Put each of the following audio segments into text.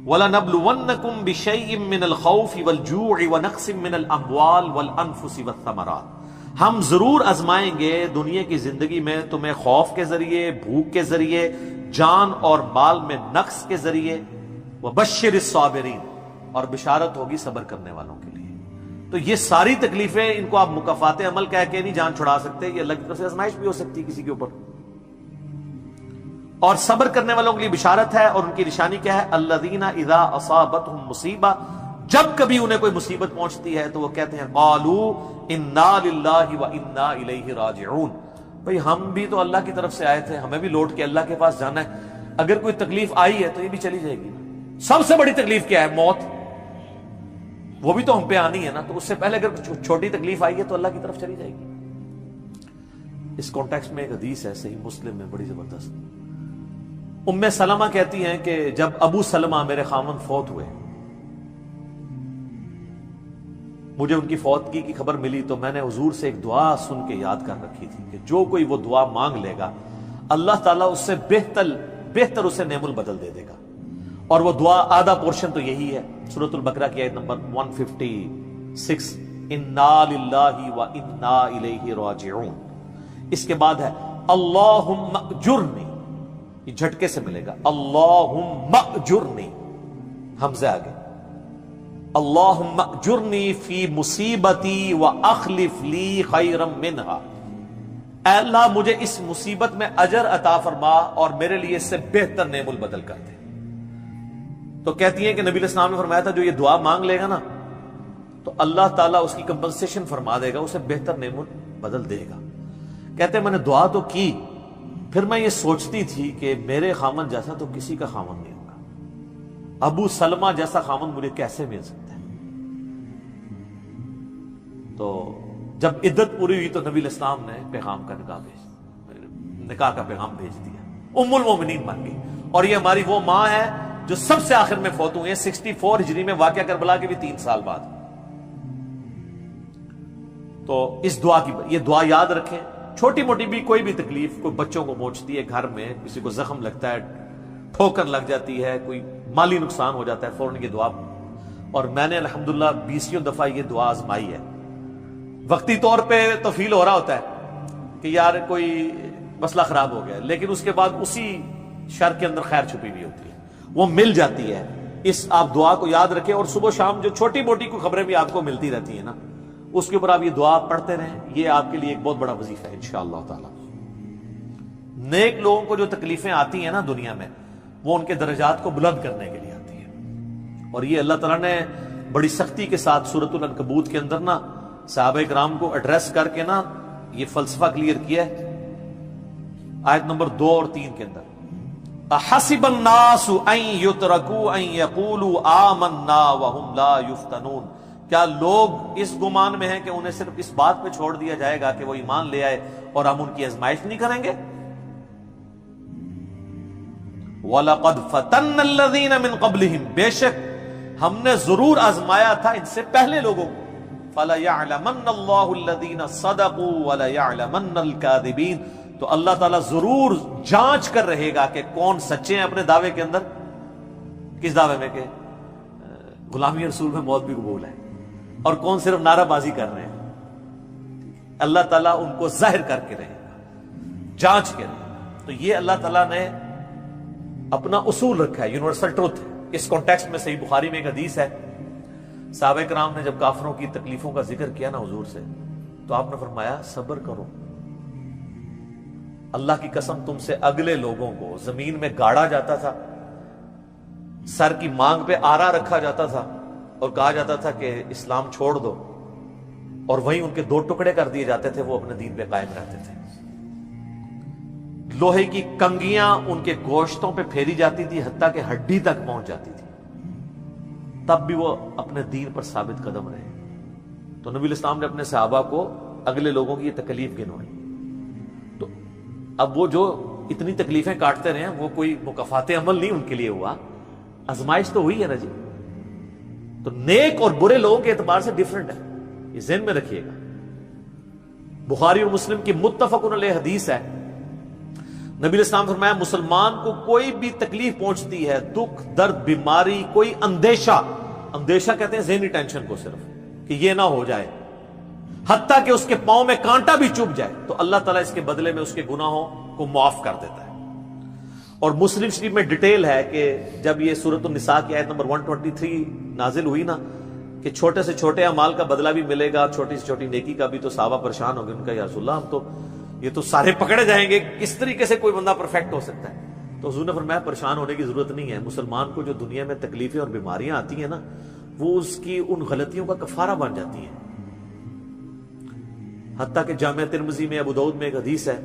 وَلَنَبْلُوَنَّكُمْ بِشَيْءٍ مِّنَ الْخَوْفِ وَالْجُوعِ وَنَقْصٍ مِّنَ الْأَمْوَالِ وَالْأَنفُسِ وَالثَّمَرَاتِ، ہم ضرور آزمائیں گے دنیا کی زندگی میں تمہیں خوف کے ذریعے، بھوک کے ذریعے، جان اور مال میں نقص کے ذریعے، وَبَشِّرِ الصَّابِرِينَ، اور بشارت ہوگی صبر کرنے والوں کے لیے۔ تو یہ ساری تکلیفیں، ان کو آپ مکافات عمل کہہ کے نہیں جان چھڑا سکتے، یہ اللہ کی طرف سے آزمائش بھی ہو سکتی ہے کسی کے اوپر۔ اور صبر کرنے والوں کے لیے بشارت ہے، اور ان کی نشانی کیا ہے؟ الذین اذا اصابتهم مصیبہ، جب کبھی انہیں کوئی مصیبت پہنچتی ہے تو وہ کہتے ہیں قالوا انا للہ وانا الیہ راجعون، بھئی ہم بھی تو اللہ کی طرف سے آئے تھے، ہمیں بھی لوٹ کے اللہ کے پاس جانا ہے، اگر کوئی تکلیف آئی ہے تو یہ بھی چلی جائے گی۔ سب سے بڑی تکلیف کیا ہے؟ موت، وہ بھی تو ہم پہ آنی ہے نا، تو اس سے پہلے اگر چھوٹی تکلیف آئی ہے تو اللہ کی طرف چلی جائے گی۔ اس کانٹیکسٹ میں ایک حدیث ہے صحیح مسلم میں بڑی زبردست، ام سلمہ کہتی ہیں کہ جب ابو سلمہ میرے خاوند فوت ہوئے، مجھے ان کی فوتگی کی خبر ملی تو میں نے حضور سے ایک دعا سن کے یاد کر رکھی تھی کہ جو کوئی وہ دعا مانگ لے گا اللہ تعالیٰ اس سے بہتر اسے نعم البدل دے دے گا، اور وہ دعا آدھا پورشن تو یہی ہے، سورۃ البقرہ کی آیت نمبر 156، انا للہ وانا الیہ راجعون۔ اس کے بعد ہے اللہم اجرنی، یہ جھٹکے سے ملے گا، اللہم اجرنی، حمزہ آگے، اللہم اجرنی فی مصیبتی واخلف لی خیرا منہا، اے اللہ مجھے اس مصیبت میں اجر عطا فرما اور میرے لیے اس سے بہتر نعم البدل کر دے۔ تو کہتی ہیں کہ نبی علیہ السلام نے فرمایا تھا جو یہ دعا مانگ لے گا نا تو اللہ تعالیٰ اس کی کمپنسیشن فرما دے گا، اسے بہتر نعم البدل دے گا۔ کہتے ہیں میں نے دعا تو کی، پھر میں یہ سوچتی تھی کہ میرے خامن جیسا تو کسی کا خامن نہیں ہوگا، ابو سلمہ جیسا خامن مجھے کیسے مل سکتا ہے۔ تو جب عدت پوری ہوئی تو نبی علیہ السلام نے پیغام کا نکاح کا پیغام بھیج دیا، ام المومنین بن گئی، اور یہ ہماری وہ ماں ہے جو سب سے آخر میں فوت ہوئی ہے 64 ہجری میں، واقعہ کربلا کے بھی 3 سال بعد۔ تو اس دعا کی، یہ دعا یاد رکھیں، چھوٹی موٹی بھی کوئی بھی تکلیف، کوئی بچوں کو پہنچتی ہے گھر میں، کسی کو زخم لگتا ہے، ٹھوکر لگ جاتی ہے، کوئی مالی نقصان ہو جاتا ہے، فوراً یہ دعا۔ اور میں نے الحمدللہ 20 دفعہ یہ دعا آزمائی ہے۔ وقتی طور پہ تو فیل ہو رہا ہوتا ہے کہ یار کوئی مسئلہ خراب ہو گیا، لیکن اس کے بعد اسی شر کے اندر خیر چھپی ہوئی ہوتی ہے، وہ مل جاتی ہے۔ اس آپ دعا کو یاد رکھیں، اور صبح شام جو چھوٹی موٹی کوئی خبریں بھی آپ کو ملتی رہتی ہیں نا، اس کے اوپر آپ یہ دعا پڑھتے رہیں، یہ آپ کے لیے ایک بہت بڑا وظیفہ ہے انشاءاللہ تعالی۔ نیک لوگوں کو جو تکلیفیں آتی ہیں نا دنیا میں، وہ ان کے درجات کو بلند کرنے کے لیے آتی ہیں، اور یہ اللہ تعالیٰ نے بڑی سختی کے ساتھ سورۃ العنکبوت کے اندر نا صحابہ کرام کو ایڈریس کر کے نا یہ فلسفہ کلیئر کیا ہے، آیت نمبر 2 اور 3 کے اندر، احسب الناس ان یترکوا ان یقولوا آمنا وهم لا یفتنون، کیا لوگ اس گمان میں ہیں کہ انہیں صرف اس بات پہ چھوڑ دیا جائے گا کہ وہ ایمان لے آئے اور ہم ان کی آزمائش نہیں کریں گے؟ وَلَقَدْ فَتَنَّ الَّذِينَ مِن قَبْلِهِمْ، بے شک ہم نے ضرور آزمایا تھا ان سے پہلے لوگوں کو، فَلَيَعْلَمَنَّ اللَّهُ الَّذِينَ صَدَقُوا وَلَيَعْلَمَنَّ الْكَاذِبِينَ، تو اللہ تعالیٰ ضرور جانچ کر رہے گا کہ کون سچے ہیں اپنے دعوے کے اندر۔ کس دعوے میں؟ کہ غلامی رسول میں موت بھی قبول ہے، اور کون صرف نعرہ بازی کر رہے ہیں۔ اللہ تعالیٰ ان کو ظاہر کر کے رہے گا، جانچ کے رہے گا۔ تو یہ اللہ تعالیٰ نے اپنا اصول رکھا ہے، یونیورسل ٹروتھ ہے۔ اس کانٹیکسٹ میں صحیح بخاری میں ایک حدیث ہے، صحابہ کرام نے جب کافروں کی تکلیفوں کا ذکر کیا نا حضور سے، تو آپ نے فرمایا صبر کرو، اللہ کی قسم تم سے اگلے لوگوں کو زمین میں گاڑا جاتا تھا، سر کی مانگ پہ آرا رکھا جاتا تھا اور کہا جاتا تھا کہ اسلام چھوڑ دو، اور وہیں ان کے 2 ٹکڑے کر دیے جاتے تھے، وہ اپنے دین پہ قائم رہتے تھے۔ لوہے کی کنگیاں ان کے گوشتوں پہ پھیری جاتی تھی، حتیٰ کہ ہڈی تک پہنچ جاتی تھی، تب بھی وہ اپنے دین پر ثابت قدم رہے۔ تو نبی علیہ السلام نے اپنے صحابہ کو اگلے لوگوں کی یہ تکلیف گنوائی۔ تو اب وہ جو اتنی تکلیفیں کاٹتے رہے ہیں، وہ کوئی مکافات عمل نہیں ان کے لیے ہوا، آزمائش تو ہوئی ہے نا جی۔ تو نیک اور برے لوگوں کے اعتبار سے ڈیفرنٹ ہے، یہ ذہن میں رکھیے گا۔ بخاری اور مسلم کی متفق علیہ حدیث ہے، نبی علیہ السلام فرمایا مسلمان کو کوئی بھی تکلیف پہنچتی ہے، دکھ درد بیماری، کوئی اندیشہ کہتے ہیں ذہنی ٹینشن کو، صرف کہ یہ نہ ہو جائے، حتیٰ کہ اس کے پاؤں میں کانٹا بھی چبھ جائے، تو اللہ تعالیٰ اس کے بدلے میں اس کے گناہوں کو معاف کر دیتا ہے۔ اور مسلم شریف میں ڈیٹیل ہے کہ جب یہ سورۃ النساء کی آیت نمبر 123 نازل ہوئی نا، کہ چھوٹے سے چھوٹے اعمال کا بدلہ بھی ملے گا، چھوٹی سے چھوٹی نیکی کا بھی، تو صحابہ پریشان ہو گئے، ان کا یا رسول اللہ یہ تو سارے پکڑے جائیں گے، کس طریقے سے کوئی بندہ پرفیکٹ ہو سکتا ہے؟ تو حضور نے فرمایا پریشان ہونے کی ضرورت نہیں ہے، مسلمان کو جو دنیا میں تکلیفیں اور بیماریاں آتی ہیں نا، وہ اس کی ان غلطیوں کا کفارہ بن جاتی ہیں۔ حتیٰ کہ جامعہ ترمذی میں، ابو داؤد میں ایک حدیث ہے،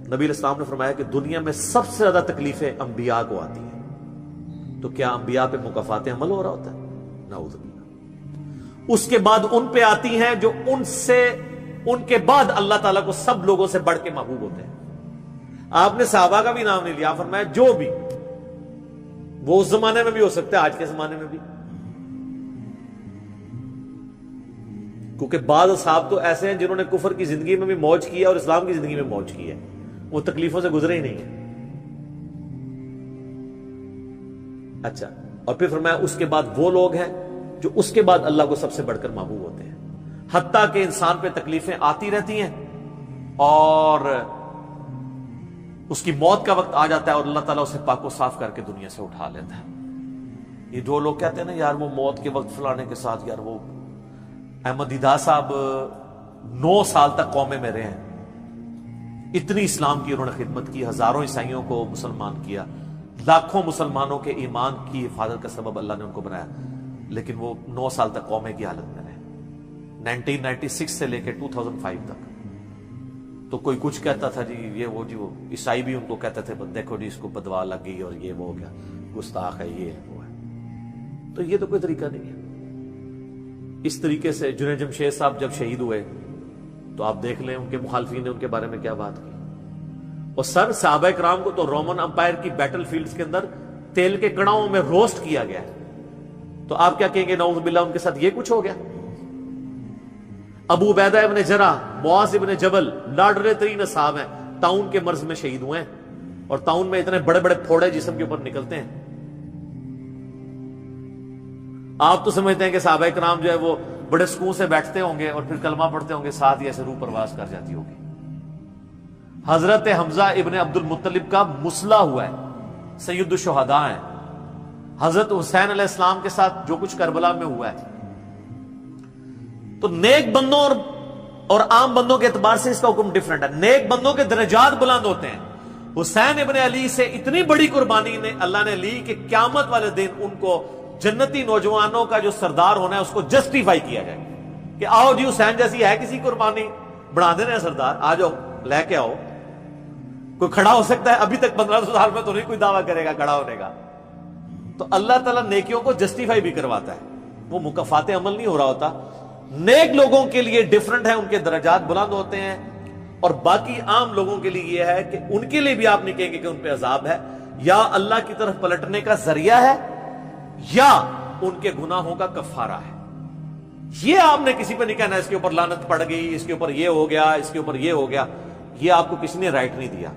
نبی علیہ السلام نے فرمایا کہ دنیا میں سب سے زیادہ تکلیفیں انبیاء کو آتی ہیں، تو کیا انبیاء پہ مکافات عمل ہو رہا ہوتا ہے؟ نعوذ باللہ۔ اس کے بعد ان پہ آتی ہیں جو ان کے بعد اللہ تعالیٰ کو سب لوگوں سے بڑھ کے محبوب ہوتے ہیں۔ آپ نے صحابہ کا بھی نام نہیں لیا، فرمایا جو بھی، وہ اس زمانے میں بھی ہو سکتا ہے، آج کے زمانے میں بھی، کیونکہ بعض اصحاب تو ایسے ہیں جنہوں نے کفر کی زندگی میں بھی موج کی ہے اور اسلام کی زندگی میں موج کی ہے، وہ تکلیفوں سے گزرے ہی نہیں ہیں۔ اچھا، اور پھر فرمایا اس کے بعد وہ لوگ ہیں جو اس کے بعد اللہ کو سب سے بڑھ کر محبوب ہوتے ہیں، حتیٰ کہ انسان پہ تکلیفیں آتی رہتی ہیں اور اس کی موت کا وقت آ جاتا ہے اور اللہ تعالیٰ اسے پاک و صاف کر کے دنیا سے اٹھا لیتا ہے۔ یہ جو لوگ کہتے ہیں نا یار وہ موت کے وقت فلانے کے ساتھ، یار وہ احمد دیدہ صاحب 9 سال تک قومے میں رہے ہیں، اتنی اسلام کی انہوں نے خدمت کی، ہزاروں عیسائیوں کو مسلمان کیا، لاکھوں مسلمانوں کے ایمان کی حفاظت کا سبب اللہ نے ان کو بنایا، لیکن وہ 9 سال تک قومے کی حالت میں رہے، 1996 سے لے کے 2005 تک۔ تو کوئی کچھ کہتا تھا جی یہ وہ عیسائی بھی ان کو کہتے تھے دیکھو جی اس کو بدوا لگ گئی اور یہ وہ ہو گیا، گستاخ ہے، یہ وہ ہے۔ تو یہ تو کوئی طریقہ نہیں ہے۔ اس طریقے سے جنید جمشید صاحب جب شہید ہوئے تو آپ دیکھ لیں ان کے مخالفین نے ان کے بارے میں کیا بات کی، اور صحابہ کرام کو تو رومن امپائر کی بیٹل فیلڈز کے اندر تیل کے کڑاؤں میں روسٹ کیا گیا ہے، تو آپ کیا کہیں گے نعوذ باللہ ان کے ساتھ یہ کچھ ہو گیا؟ ابو عبیدہ ابن جرح، معاذ ابن جبل لاڈلے ترین اصحاب ہیں، طاعون کے مرض میں شہید ہوئے ہیں، اور طاعون میں اتنے بڑے بڑے پھوڑے جسم کے اوپر نکلتے ہیں۔ آپ تو سمجھتے ہیں کہ صحابہ کرام جو ہے وہ بڑے سکون سے بیٹھتے ہوں گے اور پھر کلمہ پڑھتے ہوں گے، ساتھ ہی ایسے روح پرواز کر جاتی ہوگی۔ حضرت حمزہ ابن عبد المطلب کا مسلح ہوا ہے، سید الشہداء ہیں۔ حضرت حسین علیہ السلام کے ساتھ جو کچھ کربلا میں ہوا ہے، تو نیک بندوں اور عام بندوں کے اعتبار سے اس کا حکم ڈیفرنٹ ہے۔ نیک بندوں کے درجات بلند ہوتے ہیں۔ حسین ابن علی سے اتنی بڑی قربانی نے اللہ نے لی کہ قیامت والے دن ان کو جنتی نوجوانوں کا جو سردار ہونا ہے اس کو جسٹیفائی کیا جائے کہ آؤ جی حسین جیسی ہے کسی قربانی، بنا دینا سردار، آ جاؤ لے کے آؤ۔ کوئی کھڑا ہو سکتا ہے؟ ابھی تک 1500 سال میں تو نہیں کوئی دعویٰ کرے گا کھڑا ہونے کا۔ تو اللہ تعالیٰ نیکیوں کو جسٹیفائی بھی کرواتا ہے، وہ مکافات عمل نہیں ہو رہا ہوتا۔ نیک لوگوں کے لیے ڈیفرنٹ ہے، ان کے درجات بلند ہوتے ہیں، اور باقی عام لوگوں کے لیے یہ ہے کہ ان کے لیے بھی آپ نہیں کہیں گے کہ ان پہ عذاب ہے، یا اللہ کی طرف پلٹنے کا ذریعہ ہے، یا ان کے گناہوں کا کفارہ ہے۔ یہ آپ نے کسی پہ نہیں کہنا اس کے اوپر لعنت پڑ گئی، اس کے اوپر یہ ہو گیا، اس کے اوپر یہ ہو گیا، یہ آپ کو کسی نے رائٹ نہیں دیا۔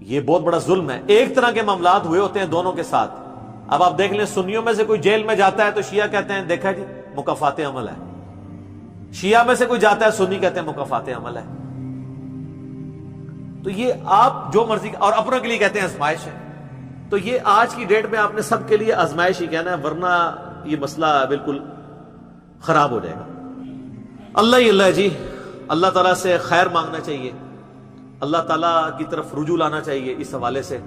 یہ بہت بڑا ظلم ہے۔ ایک طرح کے معاملات ہوئے ہوتے ہیں دونوں کے ساتھ۔ اب آپ دیکھ لیں سنیوں میں سے کوئی جیل میں جاتا ہے تو شیعہ کہتے ہیں دیکھا جی مکافات عمل ہے، شیعہ میں سے کوئی جاتا ہے سنی کہتے ہیں مکافات عمل ہے۔ تو یہ آپ جو مرضی، اور اپنوں کے لیے کہتے ہیں آزمائش ہے۔ تو یہ آج کی ڈیٹ میں آپ نے سب کے لیے آزمائش ہی کہنا ہے، ورنہ یہ مسئلہ بالکل خراب ہو جائے گا۔ اللہ ہی اللہ جی، اللہ تعالیٰ سے خیر مانگنا چاہیے، اللہ تعالیٰ کی طرف رجوع لانا چاہیے۔ اس حوالے سے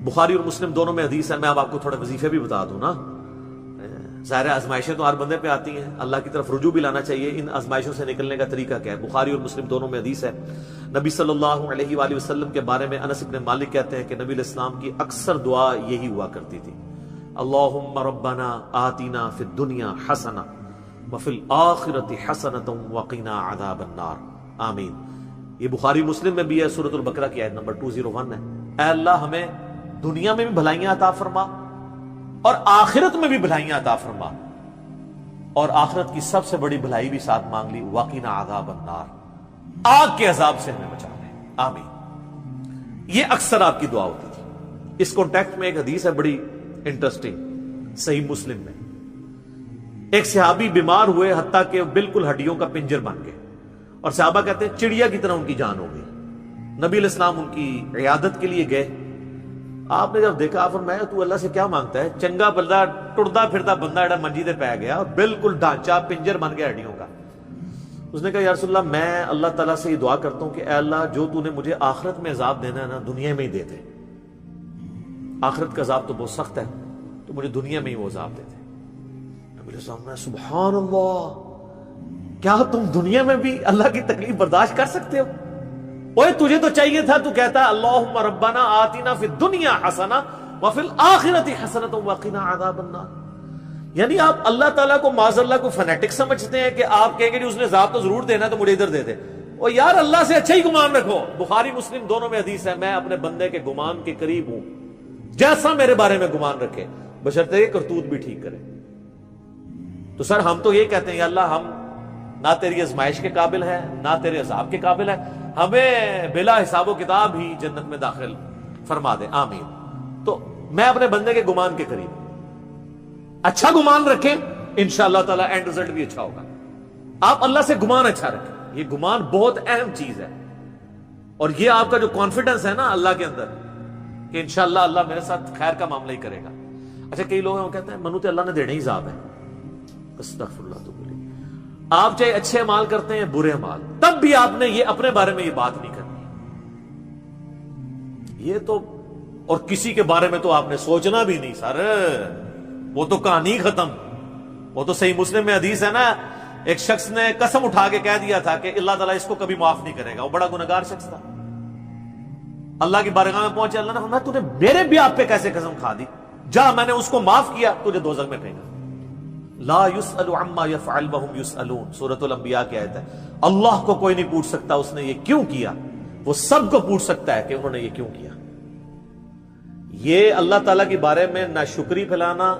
بخاری اور مسلم دونوں میں حدیث ہے، میں اب آپ کو تھوڑے وظیفے بھی بتا دوں نا۔ ظاہر آزمائشیں تو ہر بندے پہ آتی ہیں، اللہ کی طرف رجوع بھی لانا چاہیے۔ ان آزمائشوں سے نکلنے کا طریقہ کیا ہے؟ بخاری اور مسلم دونوں میں حدیث ہے، نبی صلی اللہ علیہ وآلہ وسلم کے بارے میں انس بن مالک کہتے ہیں کہ نبی علیہ السلام کی اکثر دعا یہی ہوا کرتی تھی، اللہم ربنا آتنا فی الدنیا حسنہ وفی الآخرۃ حسنۃ وقنا عذاب النار آمین۔ یہ بخاری مسلم میں بھی ہے، سورۃ البقرہ کی آیت نمبر 201 ہے۔ اے اللہ ہمیں دنیا میں بھی بھلائیاں عطا فرما اور آخرت میں بھی بھلائیاں عطا فرما، اور آخرت کی سب سے بڑی بھلائی بھی ساتھ مانگ لی، وقنا عذاب النار، آگ کے عذاب سے ہمیں بچا لے، آمین۔ یہ اکثر آپ کی دعا ہوتی تھی. اس کانٹیکٹ میں ایک حدیث ہے بڑی انٹرسٹنگ صحیح مسلم میں. ایک صحابی بیمار ہوئے حتیٰ کہ بالکل ہڈیوں کا پنجر بن گئے, اور صحابہ کہتے ہیں چڑیا کی طرح ان کی جان ہو گئی. نبی علیہ السلام ان کی عیادت کے لیے گئے. آپ نے جب دیکھا آپ فرمایا تو اللہ سے کیا مانگتا ہے؟ چنگا بندہ ٹردا پھرتا بندہ ایڈا منجی دے پہ گیا اور بالکل ڈھانچہ پنجر بن گیا ہڈیوں کا. اس نے کہا یا رسول اللہ میں اللہ تعالیٰ سے یہ دعا کرتا ہوں کہ اے اللہ جو تو نے مجھے آخرت میں عذاب دینا ہے نا دنیا میں ہی دے دے. آخرت کا عذاب تو بہت سخت ہے, تو مجھے دنیا میں ہی وہ عذاب دے دے. نبی علیہ السلام نے سبحان اللہ, کیا تم دنیا میں بھی اللہ کی تکلیف برداشت کر سکتے ہو؟ اوے تجھے تو چاہیے تھا تو کہتا اللہم ربنا آتنا فی الدنیا حسنہ وفی الآخرۃ حسنۃ وقنا عذاب النار. یعنی آپ اللہ تعالیٰ کو معاذ اللہ کو فنیٹک سمجھتے ہیں کہ آپ کہیں گے کہ اس نے عذاب تو ضرور دینا تو مجھے ادھر دے دے. اور یار اللہ سے اچھا ہی گمان رکھو. بخاری مسلم دونوں میں حدیث ہے, میں اپنے بندے کے گمان کے قریب ہوں جیسا میرے بارے میں گمان رکھے, بشرطے کہ کرتوت بھی ٹھیک کرے. تو سر ہم تو یہ کہتے ہیں یا اللہ ہم نہ تیری آزمائش کے قابل ہیں نہ تیرے عذاب کے قابل ہیں, ہمیں بلا حساب و کتاب ہی جنت میں داخل فرما دے, آمین. تو میں اپنے بندے کے گمان کے قریب, اچھا گمان رکھیں انشاءاللہ تعالی اینڈ رزلٹ بھی اچھا ہوگا. آپ اللہ سے گمان اچھا رکھیں, یہ گمان بہت اہم چیز ہے. اور یہ آپ کا جو کانفیڈنس ہے نا اللہ کے اندر کہ انشاءاللہ اللہ میرے ساتھ خیر کا معاملہ ہی کرے گا. اچھا کئی لوگ ہیں وہ کہتے ہیں منو تے اللہ نے دینے ہی عذاب ہے. استغفر اللہ. تو بولی آپ چاہے اچھے اعمال کرتے ہیں برے اعمال, تب بھی آپ نے یہ اپنے بارے میں یہ بات نہیں کرنی. یہ تو اور کسی کے بارے میں تو آپ نے سوچنا بھی نہیں سر, وہ تو کہانی ختم. وہ تو صحیح مسلم میں حدیث ہے نا, ایک شخص نے قسم اٹھا کے کہہ دیا تھا کہ اللہ تعالیٰ اس کو کبھی معاف نہیں کرے گا. وہ بڑا گنہگار شخص تھا. اللہ کی بارگاہ میں پہنچے, اللہ نے فرمایا تو نے میرے بھی آپ پہ کیسے قسم کھا دی؟ جا میں نے اس کو معاف کیا, تجھے دوزخ میں پھینکا. لا يسأل عما يفعل وهم يسألون, سورۃ الانبیاء کی آیت ہے. اللہ کو کوئی نہیں پوچھ سکتا اس نے یہ کیوں کیا, وہ سب کو پوچھ سکتا ہے کہ انہوں نے یہ کیوں کیا. یہ اللہ تعالیٰ کے بارے میں ناشکری پھیلانا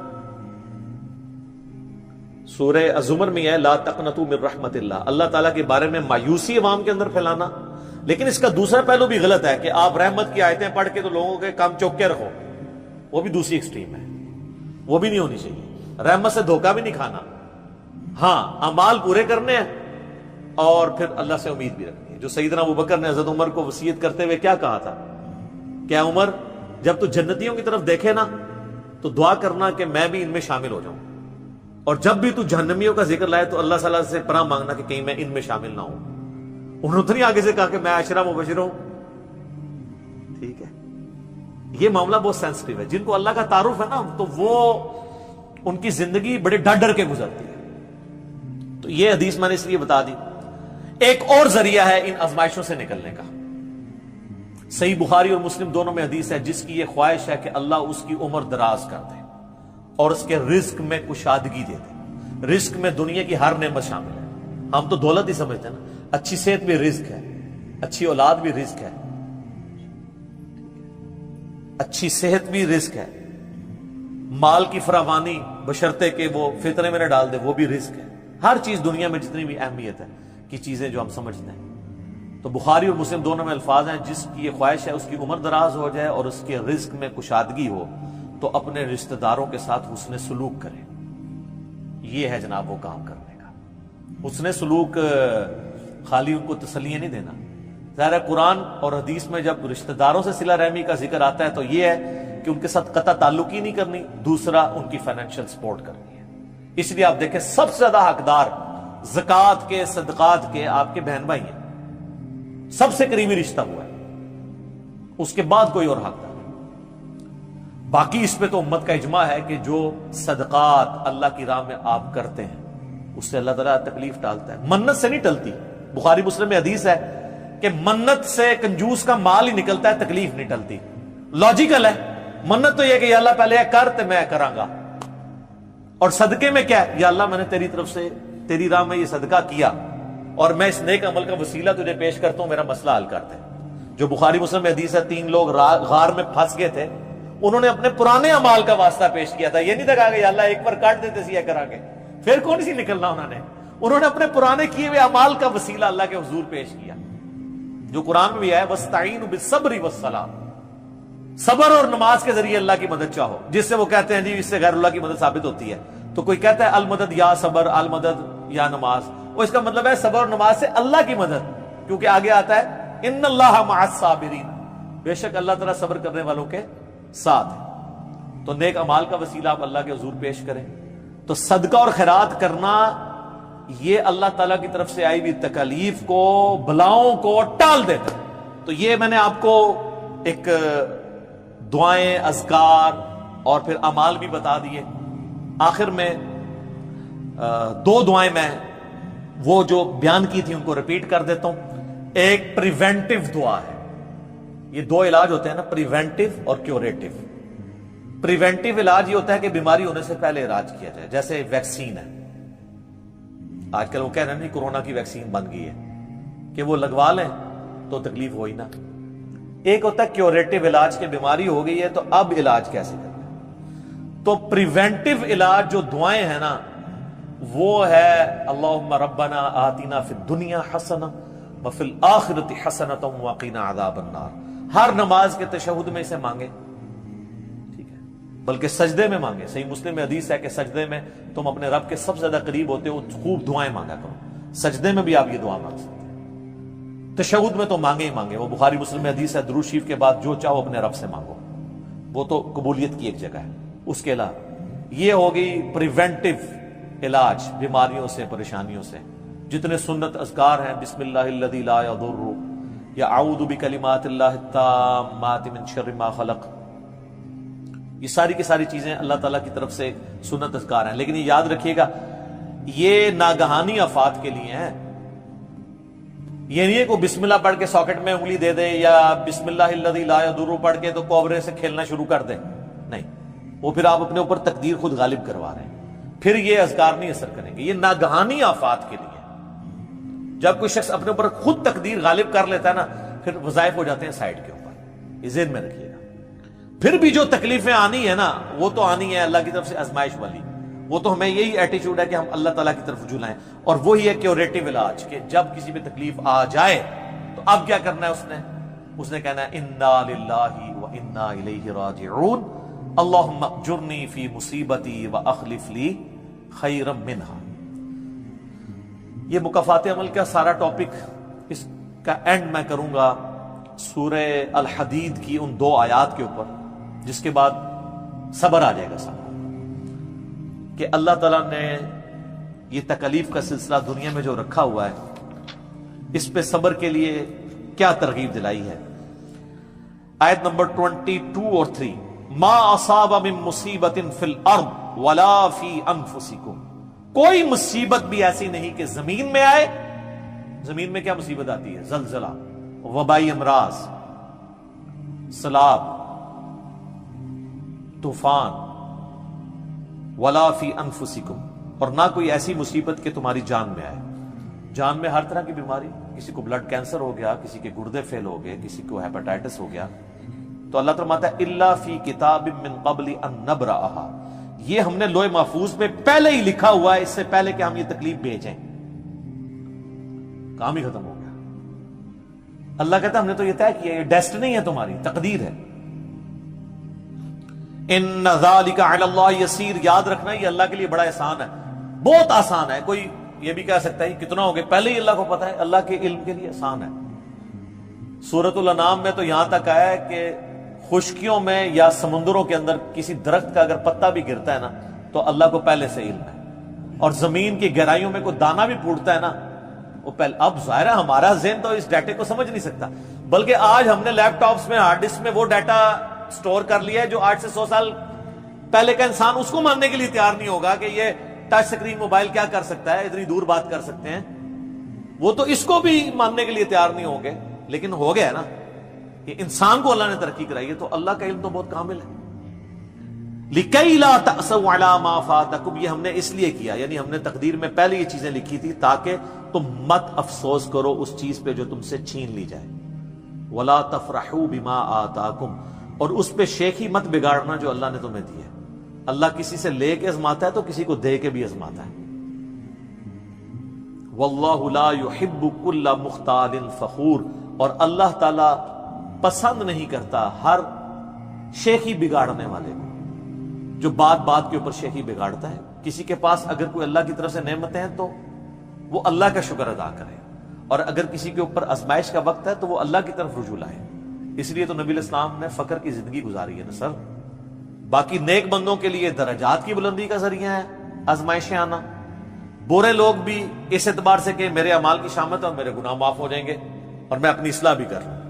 سورہ الزمر میں ہے, لا تقنطوا من رحمت اللہ, اللہ تعالیٰ کے بارے میں مایوسی عوام کے اندر پھیلانا. لیکن اس کا دوسرا پہلو بھی غلط ہے کہ آپ رحمت کی آیتیں پڑھ کے تو لوگوں کے کام چوک کے رکھو, وہ بھی دوسری ایکسٹریم ہے, وہ بھی نہیں ہونی چاہیے. رحمت سے دھوکہ بھی نہیں کھانا, ہاں اعمال پورے کرنے ہیں اور پھر اللہ سے امید بھی رکھنی ہے. جو سیدنا ابوبکر نے حضرت عمر کو وصیت کرتے ہوئے کیا کہا تھا, کیا عمر جب تو جنتیوں کی طرف دیکھے نا تو دعا کرنا کہ میں بھی ان میں شامل ہو جاؤں, اور جب بھی تو جہنمیوں کا ذکر لائے تو اللہ صلی اللہ علیہ وسلم سے پناہ مانگنا کہ کہیں میں ان میں شامل نہ ہوں. انہوں نے تو نہیں آگے سے کہا کہ میں عشرہ مبشر ہوں. ٹھیک ہے, یہ معاملہ بہت سینسٹیو ہے. جن کو اللہ کا تعارف ہے نا تو وہ ان کی زندگی بڑے ڈر ڈر کے گزرتی ہے. تو یہ حدیث میں نے اس لیے بتا دی. ایک اور ذریعہ ہے ان آزمائشوں سے نکلنے کا. صحیح بخاری اور مسلم دونوں میں حدیث ہے, جس کی یہ خواہش ہے کہ اللہ اس کی عمر دراز کر دے اور اس کے رزق میں کشادگی دے دے. رزق میں دنیا کی ہر نعمت شامل ہے. ہم تو دولت ہی سمجھتے ہیں نا, اچھی صحت بھی رزق ہے, اچھی اولاد بھی رزق ہے, اچھی صحت بھی رزق ہے, مال کی فراوانی بشرطے کہ وہ فطرے میں نہ ڈال دے وہ بھی رزق ہے. ہر چیز دنیا میں جتنی بھی اہمیت ہے کی چیزیں جو ہم سمجھتے ہیں. تو بخاری اور مسلم دونوں میں الفاظ ہیں, جس کی یہ خواہش ہے اس کی عمر دراز ہو جائے اور اس کے رزق میں کشادگی ہو تو اپنے رشتہ داروں کے ساتھ حسن سلوک کرے. یہ ہے جناب وہ کام کرنے کا. حسن سلوک خالی ان کو تسلیاں نہیں دینا. ظاہر ہے قرآن اور حدیث میں جب رشتہ داروں سے صلہ رحمی کا ذکر آتا ہے تو یہ ہے کہ ان کے ساتھ قطع تعلق ہی نہیں کرنی, دوسرا ان کی فائنینشیل سپورٹ کرنی ہے. اس لیے آپ دیکھیں سب سے زیادہ حقدار زکوٰۃ کے صدقات کے آپ کے بہن بھائی ہیں, سب سے قریبی رشتہ ہوا ہے, اس کے بعد کوئی اور حقدار. باقی اس پہ تو امت کا اجماع ہے کہ جو صدقات اللہ کی راہ میں آپ کرتے ہیں اس سے اللہ تعالیٰ تکلیف ٹالتا ہے. منت سے نہیں ٹلتی. بخاری مسلم میں حدیث ہے کہ منت سے کنجوس کا مال ہی نکلتا ہے, تکلیف نہیں ٹلتی. لاجیکل ہے. منت تو یہ کہ یا اللہ پہلے کر تو میں کراں گا, اور صدقے میں کیا ہے, یا اللہ میں نے تیری طرف سے تیری راہ میں یہ صدقہ کیا اور میں اس نیک عمل کا وسیلہ تجھے پیش کرتا ہوں, میرا مسئلہ حل کر دے. جو بخاری مسلم میں حدیث ہے, 3 لوگ غار میں پھنس گئے تھے, انہوں نے اپنے پرانے اعمال کا واسطہ پیش کیا تھا. یہ نہیں تھا کہ یا اللہ ایک بار کاٹ دیتے سی کرا کے پھر کون سی نکلنا. انہوں نے اپنے پرانے کیے ہوئے اعمال کا وسیلہ اللہ کے حضور پیش کیا. جو قرآن میں بھی ہے وَاسْتَعِينُوا بِالصَّبْرِ وَالصَّلَاةِ، صبر اور نماز کے ذریعے اللہ کی مدد چاہو، جس سے وہ کہتے ہیں جی اس سے غیر اللہ کی مدد ثابت ہوتی ہے، تو کوئی کہتا ہے المدد یا صبر، المدد یا نماز، وہ اس کا مطلب ہے صبر اور نماز سے اللہ کی مدد، کیونکہ آگے آتا ہے ان اللہ مع الصابرین، بے شک اللہ تعالیٰ صبر کرنے والوں کے ساتھ ہے۔ تو نیک اعمال کا وسیلہ آپ اللہ کے حضور پیش کریں، تو صدقہ اور خیرات کرنا یہ اللہ تعالیٰ کی طرف سے آئی ہوئی تکالیف کو، بلاؤں کو ٹال دیتا ہے۔ تو یہ میں نے آپ کو ایک دعائیں، اذکار اور پھر اعمال بھی بتا دیے۔ آخر میں دو دعائیں میں وہ جو بیان کی تھی ان کو ریپیٹ کر دیتا ہوں۔ ایک پریونٹیو دعا ہے، یہ دو علاج ہوتے ہیں نا، پریونٹیو اور کیوریٹیو۔ پریونٹیو علاج یہ ہوتا ہے کہ بیماری ہونے سے پہلے علاج کیا جائے، جیسے ویکسین ہے، آج کل وہ کہہ رہے ہیں نہیں کورونا کی ویکسین بن گئی ہے کہ وہ لگوا لیں تو تکلیف ہوئی نہ۔ ایک ہوتا ہے کیوریٹیو علاج کہ بیماری ہو گئی ہے تو اب علاج کیسے کرنا ہے۔ تو پریونٹیو علاج جو دعائیں ہیں نا وہ ہے اللہم ربنا آتنا فی الدنیا حسنہ وفی الآخرۃ حسنۃ وقنا عذاب النار۔ ہر نماز کے تشہد میں اسے مانگے، ٹھیک ہے، بلکہ سجدے میں مانگے۔ صحیح مسلم میں حدیث ہے کہ سجدے میں تم اپنے رب کے سب سے زیادہ قریب ہوتے ہو، خوب دعائیں مانگا کرو۔ سجدے میں بھی آپ یہ دعا مانگ سکتے ہیں، تشہد میں تو مانگے ہی مانگے، وہ بخاری مسلم میں حدیث ہے درود شریف کے بعد جو چاہو اپنے رب سے مانگو، وہ تو قبولیت کی ایک جگہ ہے۔ اس کے علاوہ یہ ہوگی پریونٹیو علاج بیماریوں سے، پریشانیوں سے۔ جتنے سنت اذکار ہیں، بسم اللہ الذی لا یضر یا اعوذ بکلمات اللہ التامات من شر ما خلق، یہ ساری کی ساری چیزیں اللہ تعالیٰ کی طرف سے سنت اذکار ہیں۔ لیکن یہ یاد رکھیے گا یہ ناگہانی آفات کے لیے ہیں، یہ نہیں ہے کہ بسم اللہ پڑھ کے ساکٹ میں انگلی دے دے یا بسم اللہ الذی لا یضر پڑھ کے تو کوبرے سے کھیلنا شروع کر دے، نہیں، وہ پھر آپ اپنے اوپر تقدیر خود غالب کروا رہے ہیں، پھر یہ اذکار نہیں اثر کریں گے۔ یہ ناگہانی آفات کے لیے، جب کوئی شخص اپنے اوپر خود تقدیر غالب کر لیتا ہے نا پھر وظائف ہو جاتے ہیں سائڈ کے اوپر، یہ ذہن میں رکھیے گا۔ پھر بھی جو تکلیفیں آنی ہے نا وہ تو آنی ہے اللہ کی طرف سے آزمائش والی، وہ تو ہمیں یہی ایٹیچیوڈ ہے کہ ہم اللہ تعالیٰ کی طرف رجوع لائیں، اور وہی ہے کیوریٹیو علاج کہ جب کسی میں تکلیف آ جائے تو اب کیا کرنا ہے، اس نے کہنا ہے انا للہ و انا الیہ راجعون اللہم اجرنی فی مصیبتی و اخلف لی خیرا منہا۔ یہ مکافات عمل کا سارا ٹاپک، اس کا اینڈ میں کروں گا سورہ الحدید کی ان دو آیات کے اوپر، جس کے بعد صبر آ جائے گا سب کو، کہ اللہ تعالیٰ نے یہ تکلیف کا سلسلہ دنیا میں جو رکھا ہوا ہے اس پہ صبر کے لیے کیا ترغیب دلائی ہے۔ آیت نمبر 22 اور 3، ما اصاب من مصیبت فی الارض ولا فی انفسکم، کوئی مصیبت بھی ایسی نہیں کہ زمین میں آئے۔ زمین میں کیا مصیبت آتی ہے؟ زلزلہ، وبائی امراض، سیلاب، طوفان، ولا فی انفسکم، اور نہ کوئی ایسی مصیبت کہ تمہاری جان میں آئے۔ جان میں ہر طرح کی بیماری، کسی کو بلڈ کینسر ہو گیا، کسی کے گردے فیل ہو گئے، کسی کو ہیپاٹائٹس ہو گیا، تو اللہ تعالیٰ فرماتا ہے الا فی کتاب من قبل ان نبرأھا، یہ ہم نے لوح محفوظ میں پہلے ہی لکھا ہوا ہے، اس سے پہلے کہ ہم یہ تکلیف بھیجیں۔ کام ہی ختم ہو گیا۔ اللہ کہتا ہے ہم نے تو یہ طے کیا، یہ ڈیسٹنی ہے تمہاری، تقدیر ہے۔ ان ذالک علی اللہ یسیر، یاد رکھنا یہ اللہ کے لیے بڑا احسان ہے، بہت آسان ہے۔ کوئی یہ بھی کہہ سکتا ہے کتنا ہو گیا، پہلے ہی اللہ کو پتا ہے، اللہ کے علم کے لیے آسان ہے۔ سورۃ الانعام میں تو یہاں تک آیا ہے کہ خشکیوں میں یا سمندروں کے اندر کسی درخت کا اگر پتا بھی گرتا ہے نا تو اللہ کو پہلے سے علم ہے، اور زمین کی گہرائیوں میں کوئی دانہ بھی پھوٹتا ہے نا وہ پہلے۔ اب ظاہر ہے ہمارا ذہن تو اس ڈیٹے کو سمجھ نہیں سکتا، بلکہ آج ہم نے لیپ ٹاپس میں، ہارڈ ڈسک میں وہ ڈیٹا سٹور کر لیا ہے جو 8 سے 100 سال پہلے کا انسان اس کو ماننے کے لیے تیار نہیں ہوگا کہ یہ ٹچ سکرین موبائل کیا کر سکتا ہے، اتنی دور بات کر سکتے ہیں، وہ تو اس کو بھی ماننے کے لیے تیار نہیں ہوں گے۔ لیکن ہو گیا نا کہ انسان کو اللہ نے ترقی کرائی ہے، تو اللہ کا علم تو بہت کامل ہے۔ لِكَيْ لَا تَأْسَوْا عَلَىٰ مَا فَاتَكُمْ، یہ ہم نے اس لیے کیا، یعنی ہم نے تقدیر میں پہلے یہ چیزیں لکھی تھی تاکہ تم مت افسوس کرو اس چیز پہ جو تم سے چھین لی جائے۔ وَلَا تَفْرَحُوا بِمَا آتَاكُمْ، اور اس پہ شیخی مت بگاڑنا جو اللہ نے تمہیں دی ہے۔ اللہ کسی سے لے کے ازماتا ہے تو کسی کو دے کے بھی ازماتا ہے۔ وَاللَّهُ لَا يُحِبُّ كُلَّ مُخْتَالٍ فَخُورٍ، اور اللہ تعالی پسند نہیں کرتا ہر شیخی بگاڑنے والے کو، جو بات بات کے اوپر شیخی بگاڑتا ہے۔ کسی کے پاس اگر کوئی اللہ کی طرف سے نعمتیں ہیں تو وہ اللہ کا شکر ادا کرے، اور اگر کسی کے اوپر آزمائش کا وقت ہے تو وہ اللہ کی طرف رجوع لائے۔ اس لیے تو نبی علیہ السلام نے فقر کی زندگی گزاری ہے نا سر۔ باقی نیک بندوں کے لیے درجات کی بلندی کا ذریعہ ہے آزمائشیں آنا، برے لوگ بھی اس اعتبار سے کہ میرے اعمال کی شامت ہے اور میرے گناہ معاف ہو جائیں گے اور میں اپنی اصلاح بھی کر لوں،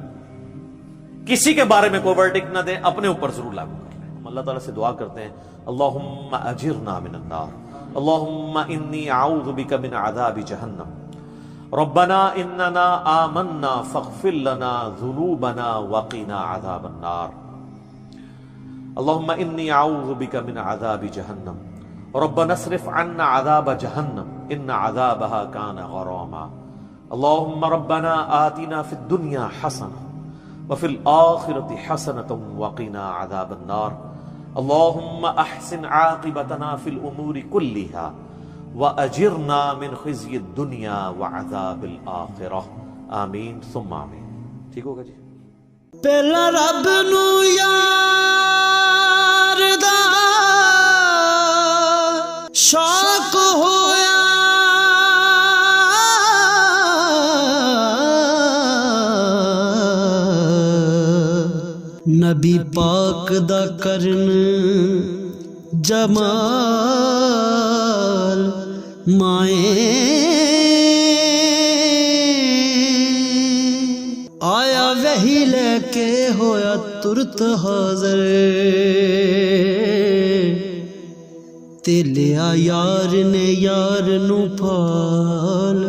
کسی کے بارے میں کوئی ورڈکٹ نہ دیں، اپنے اوپر ضرور لاگو کر لیں۔ ہم اللہ تعالیٰ سے دعا کرتے ہیں اللہم اجرنا من النار، اللہم انی اعوذ بک من عذاب جہنم، ربنا اننا آمنا فاغفر لنا ذنوبنا وقنا عذاب النار، اللہم انی اعوذ بک من عذاب جہنم، ربنا اصرف عنا عذاب جہنم ان عذابها کان غراما، اللہم ربنا آتنا فی الدنیا حسنہ وفی الآخرة حسنة وقنا عذاب النار، اللہم احسن عاقبتنا فی الامور کلها وَأَجِرْنَا مِنْ خِزْيِ الدُّنْيَا وَعَذَابِ الْآخِرَةِ آمین ثم آمین۔ ٹھیک ہوگا جی؟ پہلا رب نو یار دا شوق ہویا، نبی پاک دا کرن جمال مائیں، آیا وحی لے کے ہویا ترت حاضر، تے لیا یار نے یار نو پال